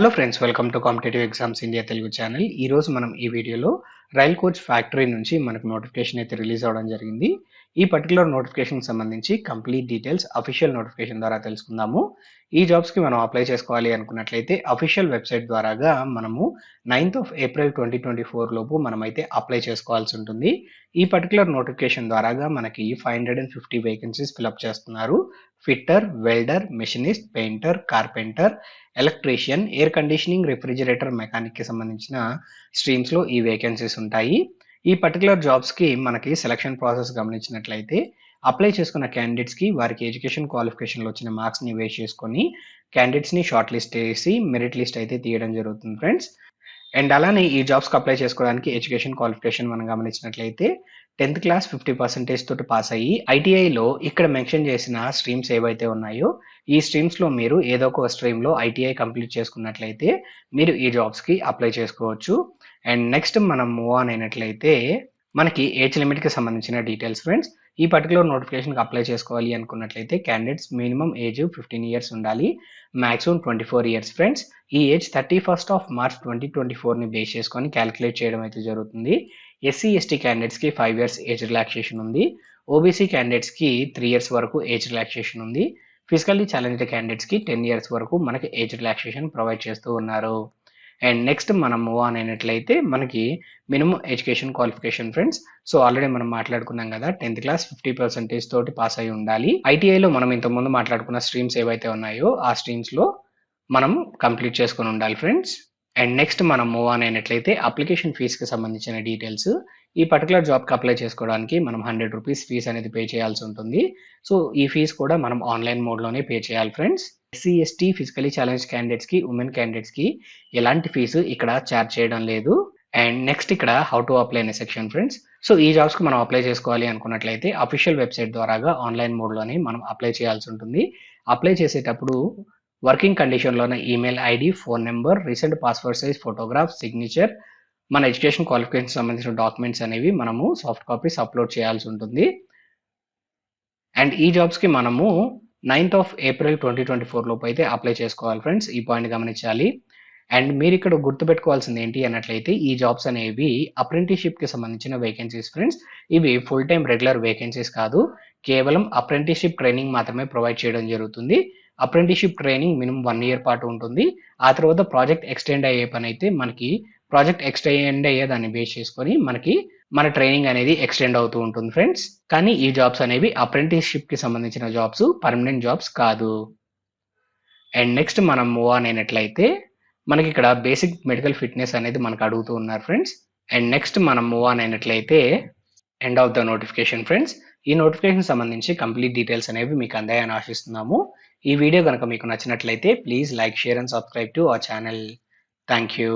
Hello friends, welcome to competitive exams India Telugu channel. ఈరోజు మనం ఈ వీడియోలో రైల్ కోచ్ ఫ్యాక్టరీ నుంచి మనకు నోటిఫికేషన్ అయితే రిలీజ్ అవ్వడం జరిగింది. ఈ పర్టికులర్ నోటిఫికేషన్ సంబంధించి కంప్లీట్ డీటెయిల్స్ అఫీషియల్ నోటిఫికేషన్ ద్వారా తెలుసుకుందాము. ఈ జాబ్స్కి మనం అప్లై చేసుకోవాలి అనుకున్నట్లయితే అఫీషియల్ వెబ్సైట్ ద్వారాగా మనము 9th of April 2024 లోపు మనమైతే అప్లై చేసుకోవాల్సి ఉంటుంది. ఈ పర్టికులర్ నోటిఫికేషన్ ద్వారాగా మనకి 550 వేకెన్సీస్ ఫిలప్ చేస్తున్నారు. Fitter, welder, machinist, painter, carpenter, electrician, air conditioning, refrigerator, mechanic కి సంబంధించిన స్ట్రీమ్స్ లో ఈ వేకెన్సీస్ ఉంటాయి. ఈ పర్టికులర్ జాబ్స్ కి మనకి సెలక్షన్ ప్రాసెస్ గమనించినట్లయితే అప్లై చేసుకున్న క్యాండిడేట్స్ కి వారికి ఎడ్యుకేషన్ క్వాలిఫికేషన్ లో వచ్చిన మార్క్స్ ని బేస్ చేసుకొని క్యాండిడేట్స్ ని షార్ట్ లిస్ట్ చేసి మెరిట్ లిస్ట్ అయితే తీయడం జరుగుతుంది ఫ్రెండ్స్. అండ్ అలానే ఈ జాబ్స్కి అప్లై చేసుకోవడానికి ఎడ్యుకేషన్ క్వాలిఫికేషన్ మనం గమనించినట్లయితే 10th క్లాస్ 50% తోటి పాస్ అయ్యి ఐటీఐలో ఇక్కడ మెన్షన్ చేసిన స్ట్రీమ్స్ ఏవైతే ఉన్నాయో ఈ స్ట్రీమ్స్లో మీరు ఏదో ఒక స్ట్రీమ్లో ఐటీఐ కంప్లీట్ చేసుకున్నట్లయితే మీరు ఈ జాబ్స్కి అప్లై చేసుకోవచ్చు. అండ్ నెక్స్ట్ మనం మూవ్ ఆన్ అయినట్లయితే మనకి ఏజ్ లిమిట్కి సంబంధించిన డీటెయిల్స్ ఫ్రెండ్స్. ఈ పర్టికులర్ నోటిఫికేషన్కి అప్లై చేసుకోవాలి అనుకున్నట్లయితే క్యాండిడేట్స్ మినిమం ఏజ్ 15 ఇయర్స్ ఉండాలి, మ్యాక్సిమం 24 ఇయర్స్ ఫ్రెండ్స్. ఈ ఏజ్ 31st of March 2024ని బేస్ చేసుకొని క్యాలిక్యులేట్ చేయడం అయితే జరుగుతుంది. ఎస్సీ ఎస్టీ క్యాండిడేట్స్కి 5 ఇయర్స్ ఏజ్ రిలాక్సేషన్ ఉంది. ఓబీసీ క్యాండిడేట్స్కి 3 ఇయర్స్ వరకు ఏజ్ రిలాక్సేషన్ ఉంది. ఫిజికల్లీ ఛాలెంజ్డ్ క్యాండిడేట్స్కి 10 ఇయర్స్ వరకు మనకి ఏజ్ రిలాక్సేషన్ ప్రొవైడ్ చేస్తూ ఉన్నారు. అండ్ నెక్స్ట్ మనం మూవ్ ఆన్ అయినట్లయితే మనకి minimum education qualification friends. So already మనం మాట్లాడుకున్నాం కదా, 10th క్లాస్ 50% తోటి పాస్ అయి ఉండాలి. ఐటీఐలో మనం ఇంతకుముందు మాట్లాడుకున్న స్ట్రీమ్స్ ఏవైతే ఉన్నాయో ఆ స్ట్రీమ్స్లో మనం కంప్లీట్ చేసుకొని ఉండాలి ఫ్రెండ్స్. అండ్ నెక్స్ట్ మనం మూవ్ ఆన్ అయినట్లయితే అప్లికేషన్ ఫీజుకి సంబంధించిన డీటెయిల్స్. ఈ పర్టికులర్ జాబ్కి అప్లై చేసుకోవడానికి మనం 100 రూపీస్ ఫీజు అనేది పే చేయాల్సి ఉంటుంది. సో ఈ ఫీజు కూడా మనం ఆన్లైన్ మోడ్లోనే పే చేయాలి friends. SC ST physically challenge క్యాండిడేట్స్కి, ఉమెన్ క్యాండిడేట్స్కి ఎలాంటి ఫీజు ఇక్కడ ఛార్జ్ చేయడం లేదు. అండ్ నెక్స్ట్ ఇక్కడ హౌ టు అప్లై అనే సెక్షన్ ఫ్రెండ్స్. సో ఈ జాబ్స్కి మనం అప్లై చేసుకోవాలి అనుకున్నట్లయితే అఫీషియల్ వెబ్సైట్ ద్వారాగా ఆన్లైన్ మోడ్లోనే మనం అప్లై చేయాల్సి ఉంటుంది. అప్లై చేసేటప్పుడు వర్కింగ్ కండిషన్లోనే email ID, phone number, recent passport size photograph, signature, మన ఎడ్యుకేషన్ క్వాలిఫికేషన్ సంబంధించిన డాక్యుమెంట్స్ అనేవి మనము సాఫ్ట్ కాపీస్ అప్లోడ్ చేయాల్సి ఉంటుంది. అండ్ ఈ జాబ్స్కి మనము 9th of April 2024 లోపు అయితే అప్లై చేసుకోవాలి ఫ్రెండ్స్. ఈ పాయింట్ గమనించాలి. అండ్ మీరు ఇక్కడ గుర్తుపెట్టుకోవాల్సింది ఏంటి అన్నట్లయితే ఈ జాబ్స్ అనేవి అప్రెంటిస్షిప్కి సంబంధించిన వేకెన్సీస్ ఫ్రెండ్స్. ఇవి ఫుల్ టైం రెగ్యులర్ వేకెన్సీస్ కాదు, కేవలం అప్రెంటిస్షిప్ ట్రైనింగ్ మాత్రమే ప్రొవైడ్ చేయడం జరుగుతుంది. అప్రెంటిస్షిప్ ట్రైనింగ్ మినిమం 1 year పాటు ఉంటుంది. ఆ తర్వాత ప్రాజెక్ట్ ఎక్స్టెండ్ అయ్యే పని అయితే మనకి ప్రాజెక్ట్ ఎక్స్టెండ్ అయ్యే దాన్ని బేస్ చేసుకొని మనకి మన ట్రైనింగ్ అనేది ఎక్స్టెండ్ అవుతూ ఉంటుంది ఫ్రెండ్స్. కానీ ఈ జాబ్స్ అనేవి అప్రెంటిస్షిప్కి సంబంధించిన జాబ్స్, పర్మనెంట్ జాబ్స్ కాదు. అండ్ నెక్స్ట్ మనం మూవ్ ఆన్ అయినట్లయితే మనకి ఇక్కడ బేసిక్ మెడికల్ ఫిట్నెస్ అనేది మనకు అడుగుతూ ఉన్నారు ఫ్రెండ్స్. అండ్ నెక్స్ట్ మనం మూవ్ ఆన్ అయినట్లయితే end of the notification friends. ఈ నోటిఫికేషన్ సంబంధించి కంప్లీట్ డీటెయిల్స్ అనేవి మీకు అందాయని ఆశిస్తున్నాము. ఈ వీడియో కనుక మీకు నచ్చినట్లయితే please like, share and subscribe to our channel. Thank you.